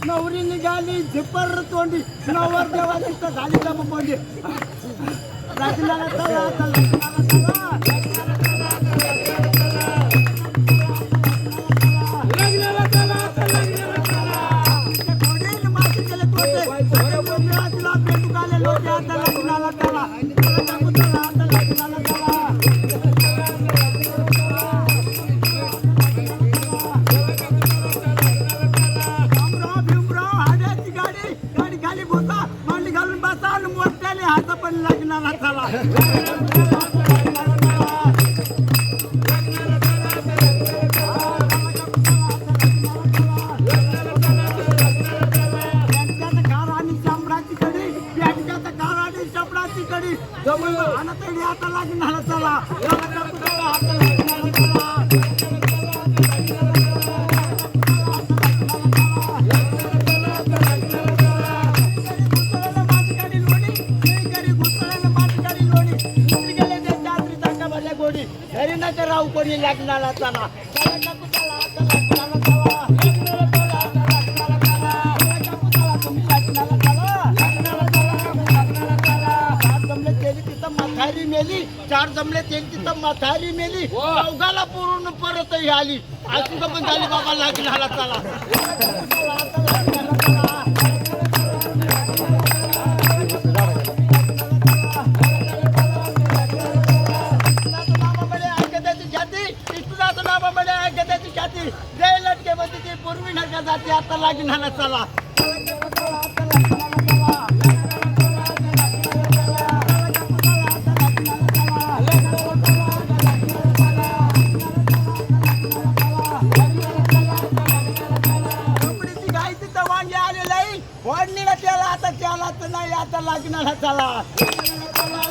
नवरी निघाली झिपर तोंडी नवर देवा तिथं झाली का पोंडी लग्नाला चला आता लग्नाला चला कोडील माती केले तोटे बोमराजला पेटू काले लोटे आता लग्नाला चला हात पण लग्नाला चला कार आणि शामराची कडी प्याटक्याचा कार आणि शामराची कडी जमलं आणि तरी आता लग्नाला चला घरी नका राहू कोणी लग्नाला चला म्हातारी मेली चार जमले तिथं म्हातारी मेली चौघाला पूर्ण परत आली अशी पण झाली बाबा लग्नाला चला जय लटके मध्ये ती पूर्वी नका जाते आता लग्नाला चला कोंबडीची गाय तिथं वांगे आलेलं आहे वाढणीला त्याला आता नाही आता लग्नाला चला